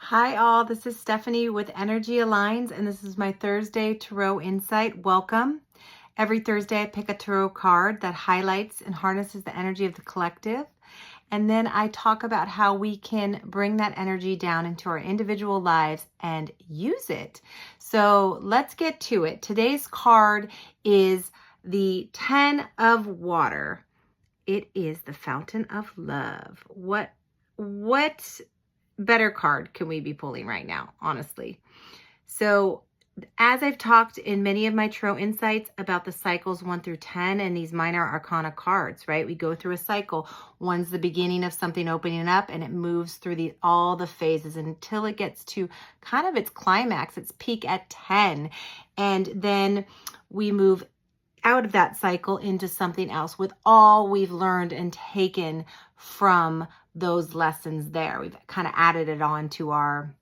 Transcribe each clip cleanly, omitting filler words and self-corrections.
Hi all, this is Stephanie with Energy Aligns, and this is my Thursday Tarot Insight. Welcome. Every Thursday I pick a tarot card that highlights and harnesses the energy of the collective, and then I talk about how we can bring that energy down into our individual lives and use it. So let's get to it. Today's card is the 10 of Water. It is the Fountain of Love. What better card can we be pulling right now, honestly? So as I've talked in many of my tarot insights about the cycles 1 through 10 and these minor arcana cards, right? We go through a cycle. One's the beginning of something opening up, and it moves through all the phases until it gets to kind of its climax, its peak at 10. And then we move out of that cycle into something else with all we've learned and taken from those lessons there. We've kind of added it on to our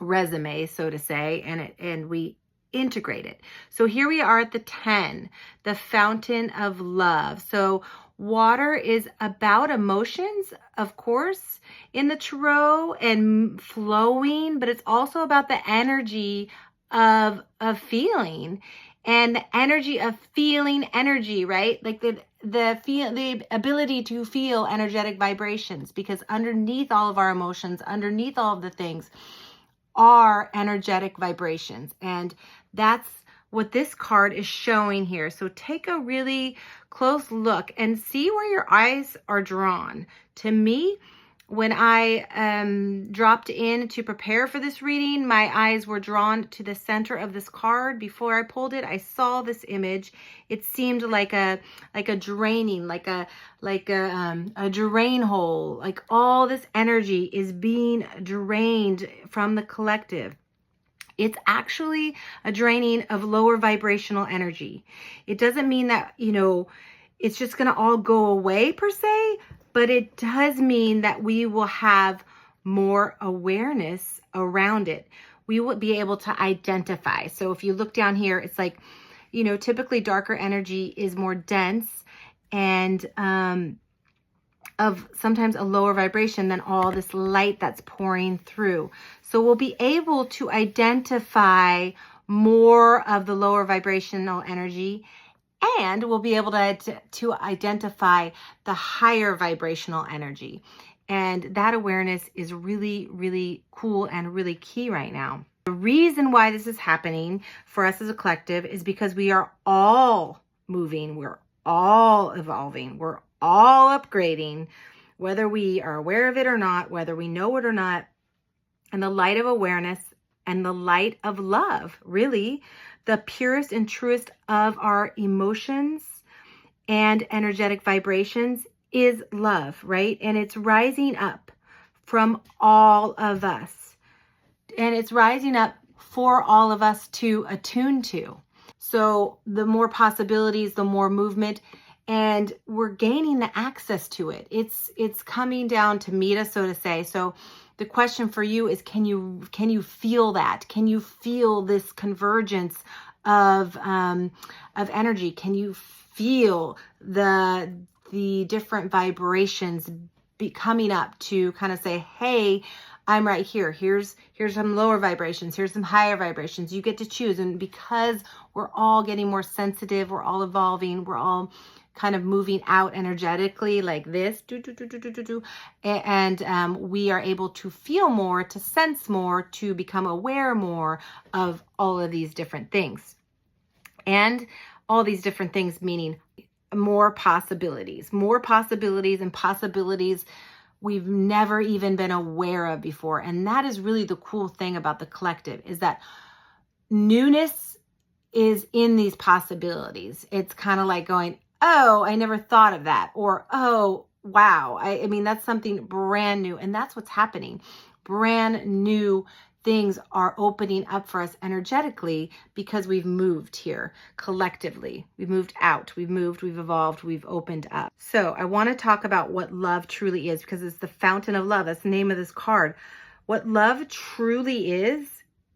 resume, so to say, and we integrate it. So here we are at the 10, the Fountain of Love. So water is about emotions, of course, in the tarot and flowing, but it's also about the energy of feeling. And the energy of feeling energy, right? Like the ability to feel energetic vibrations, because underneath all of our emotions, underneath all of the things are energetic vibrations. And that's what this card is showing here. So take a really close look and see where your eyes are drawn. To me, when I dropped in to prepare for this reading, my eyes were drawn to the center of this card. Before I pulled it, I saw this image. It seemed like a draining, like a drain hole. Like all this energy is being drained from the collective. It's actually a draining of lower vibrational energy. It doesn't mean that, it's just going to all go away per se, but it does mean that we will have more awareness around it. We will be able to identify. So if you look down here, it's like, typically darker energy is more dense and of sometimes a lower vibration than all this light that's pouring through. So we'll be able to identify more of the lower vibrational energy, and we'll be able to identify the higher vibrational energy. And that awareness is really, really cool and really key right now. The reason why this is happening for us as a collective is because we are all moving. We're all evolving. We're all upgrading, whether we are aware of it or not, whether we know it or not. And the light of awareness and the light of love, really, the purest and truest of our emotions and energetic vibrations is love, right? And it's rising up from all of us. And it's rising up for all of us to attune to. So the more possibilities, the more movement, and we're gaining the access to it. It's coming down to meet us, so to say. So the question for you is, can you feel that? Can you feel this convergence of energy? Can you feel the different vibrations coming up to kind of say, hey, I'm right here. Here's some lower vibrations. Here's some higher vibrations. You get to choose. And because we're all getting more sensitive, we're all evolving, we're all kind of moving out energetically like this, and we are able to feel more, to sense more, to become aware more of all of these different things. And all these different things meaning more possibilities and possibilities we've never even been aware of before. And that is really the cool thing about the collective, is that newness is in these possibilities. It's kind of like going, oh, I never thought of that. Or, oh, wow. I mean, that's something brand new. And that's what's happening. Brand new things are opening up for us energetically because we've moved here collectively. We've moved out. We've moved. We've evolved. We've opened up. So I want to talk about what love truly is, because it's the Fountain of Love. That's the name of this card. What love truly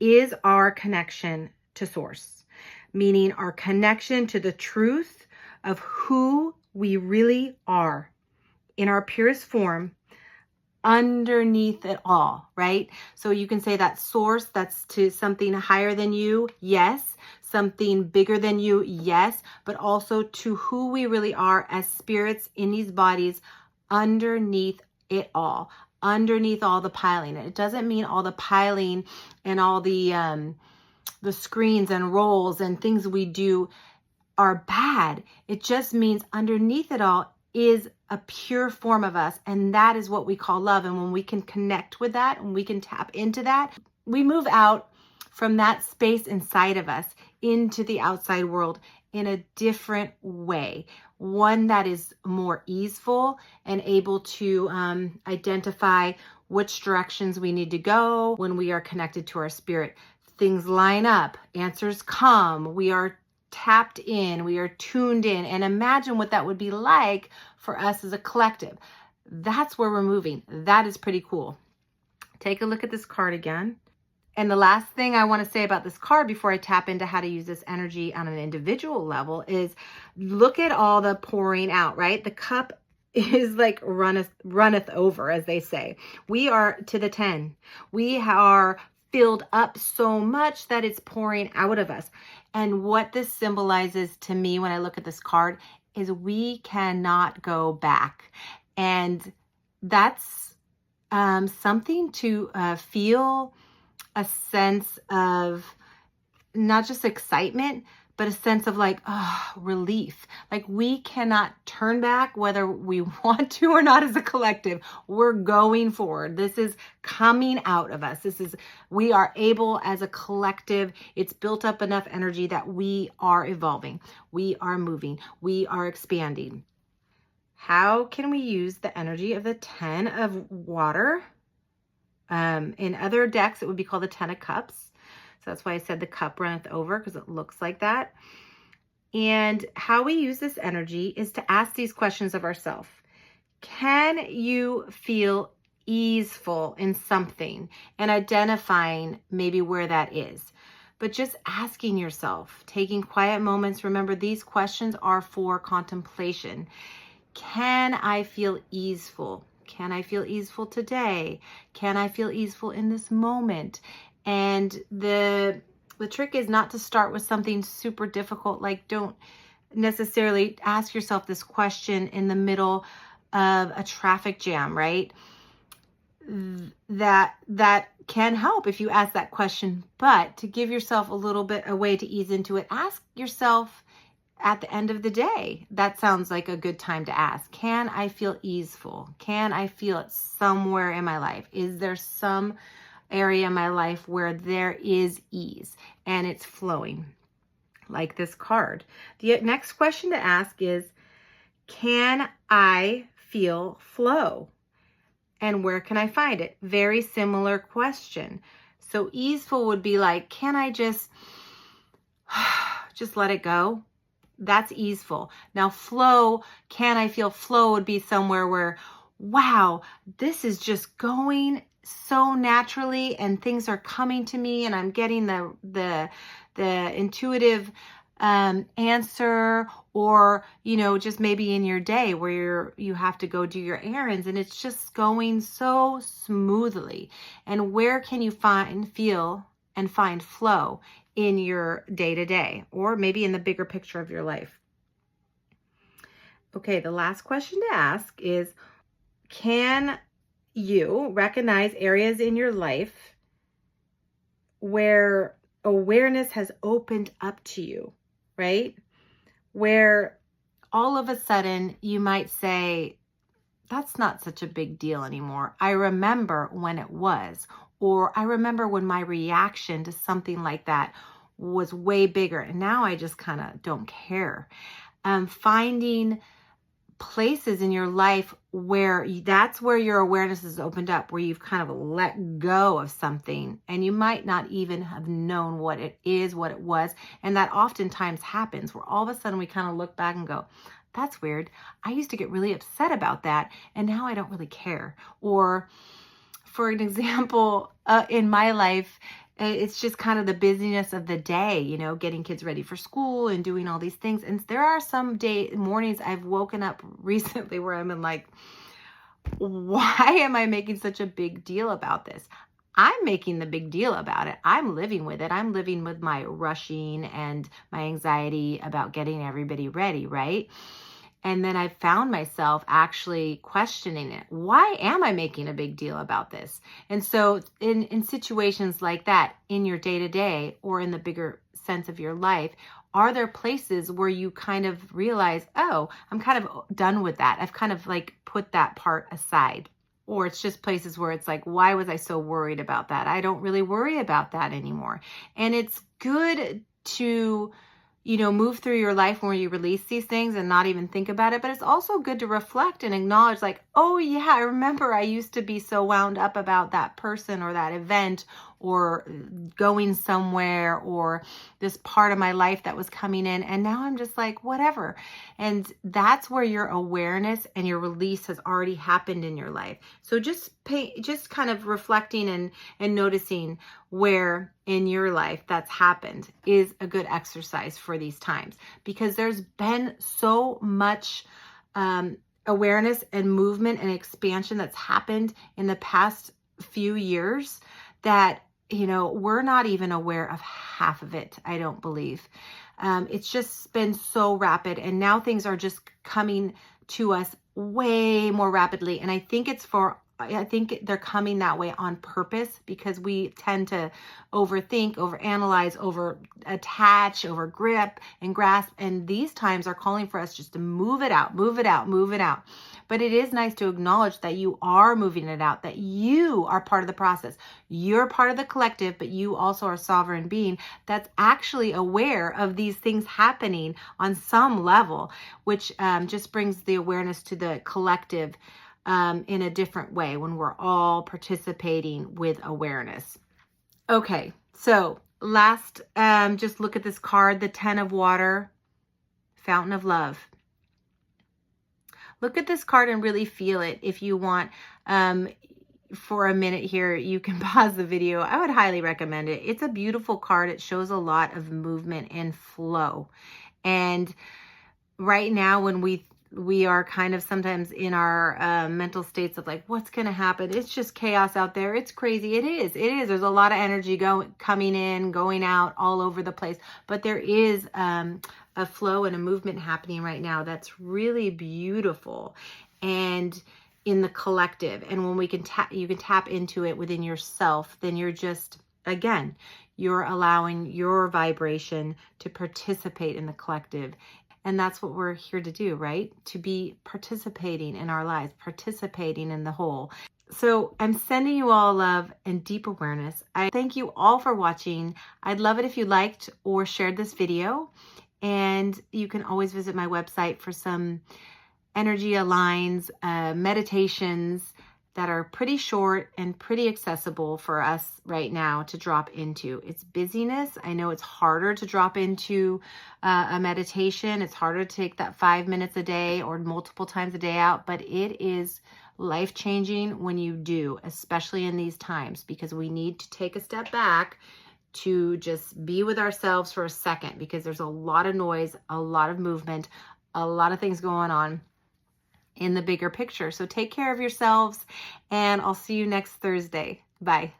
is our connection to Source, meaning our connection to the truth of who we really are in our purest form, underneath it all, right? So you can say that source, that's to something higher than you, yes. Something bigger than you, yes. But also to who we really are as spirits in these bodies underneath it all, underneath all the piling. And it doesn't mean all the piling and all the screens and roles and things we do are bad. It just means underneath it all is a pure form of us. And that is what we call love. And when we can connect with that and we can tap into that, we move out from that space inside of us into the outside world in a different way. One that is more easeful and able to identify which directions we need to go when we are connected to our spirit. Things line up, answers come, we are tapped in, we are tuned in, and imagine what that would be like for us as a collective. That's where we're moving. That is pretty cool. Take a look at this card again. And the last thing I want to say about this card before I tap into how to use this energy on an individual level is look at all the pouring out, right? The cup is like runneth over, as they say. We are to the 10. We are filled up so much that it's pouring out of us. And what this symbolizes to me when I look at this card is we cannot go back. And that's something to feel a sense of not just excitement, but a sense of like, relief. Like we cannot turn back whether we want to or not as a collective. We're going forward. This is coming out of us. We are able as a collective. It's built up enough energy that we are evolving. We are moving. We are expanding. How can we use the energy of the 10 of water? In other decks, it would be called the 10 of cups. So that's why I said the cup runneth over, because it looks like that. And how we use this energy is to ask these questions of ourselves. Can you feel easeful in something? And identifying maybe where that is. But just asking yourself, taking quiet moments. Remember, these questions are for contemplation. Can I feel easeful? Can I feel easeful today? Can I feel easeful in this moment? And the trick is not to start with something super difficult. Like, don't necessarily ask yourself this question in the middle of a traffic jam, right? That can help if you ask that question. But to give yourself a little bit a way to ease into it, ask yourself at the end of the day. That sounds like a good time to ask. Can I feel easeful? Can I feel it somewhere in my life? Is there some area in my life where there is ease and it's flowing like this card? The next question to ask is, can I feel flow? And where can I find it? Very similar question. So easeful would be like, can I just let it go? That's easeful. Now flow, can I feel flow would be somewhere where, wow, this is just going so naturally and things are coming to me and I'm getting the intuitive answer, or, just maybe in your day where you have to go do your errands and it's just going so smoothly. And where can you feel and find flow in your day-to-day, or maybe in the bigger picture of your life? Okay, the last question to ask is, can you recognize areas in your life where awareness has opened up to you, right? Where all of a sudden you might say, that's not such a big deal anymore. I remember when it was, or I remember when my reaction to something like that was way bigger. And now I just kind of don't care. Finding places in your life where that's where your awareness is opened up, where you've kind of let go of something and you might not even have known what it is, what it was. And that oftentimes happens where all of a sudden we kind of look back and go, that's weird. I used to get really upset about that and now I don't really care. Or for an example, in my life, it's just kind of the busyness of the day, getting kids ready for school and doing all these things. And there are some mornings I've woken up recently where I'm in like, Why am I making such a big deal about this? I'm making the big deal about it. I'm living with it. I'm living with my rushing and my anxiety about getting everybody ready, right? And then I found myself actually questioning it. Why am I making a big deal about this? And so in situations like that, in your day-to-day or in the bigger sense of your life, are there places where you kind of realize, oh, I'm kind of done with that. I've kind of like put that part aside. Or it's just places where it's like, why was I so worried about that? I don't really worry about that anymore. And it's good to, move through your life where you release these things and not even think about it. But it's also good to reflect and acknowledge, like, oh, yeah, I remember I used to be so wound up about that person or that event or going somewhere or this part of my life that was coming in. And now I'm just like, whatever. And that's where your awareness and your release has already happened in your life. So just kind of reflecting and noticing where in your life that's happened is a good exercise for these times, because there's been so much awareness and movement and expansion that's happened in the past few years that we're not even aware of half of it, I don't believe. It's just been so rapid, and now things are just coming to us way more rapidly. And I think they're coming that way on purpose, because we tend to overthink, overanalyze, over attach, over grip and grasp. And these times are calling for us just to move it out, move it out, move it out. But it is nice to acknowledge that you are moving it out, that you are part of the process. You're part of the collective, but you also are a sovereign being that's actually aware of these things happening on some level, which just brings the awareness to the collective in a different way when we're all participating with awareness. Okay, so last, just look at this card, the 10 of Water, Fountain of Love. Look at this card and really feel it. If you want, for a minute here, you can pause the video. I would highly recommend it. It's a beautiful card. It shows a lot of movement and flow. And right now, when we are kind of sometimes in our mental states of like, what's going to happen? It's just chaos out there. It's crazy. It is. There's a lot of energy coming in, going out all over the place. But there is a flow and a movement happening right now that's really beautiful and in the collective. And when you can tap into it within yourself, then you're just, again, you're allowing your vibration to participate in the collective. And that's what we're here to do, right? To be participating in our lives, participating in the whole. So I'm sending you all love and deep awareness. I thank you all for watching. I'd love it if you liked or shared this video. And you can always visit my website for some energy aligns, meditations that are pretty short and pretty accessible for us right now to drop into. It's busyness. I know it's harder to drop into a meditation. It's harder to take that 5 minutes a day or multiple times a day out, but it is life-changing when you do, especially in these times, because we need to take a step back to just be with ourselves for a second, because there's a lot of noise, a lot of movement, a lot of things going on in the bigger picture. So take care of yourselves, and I'll see you next Thursday. Bye.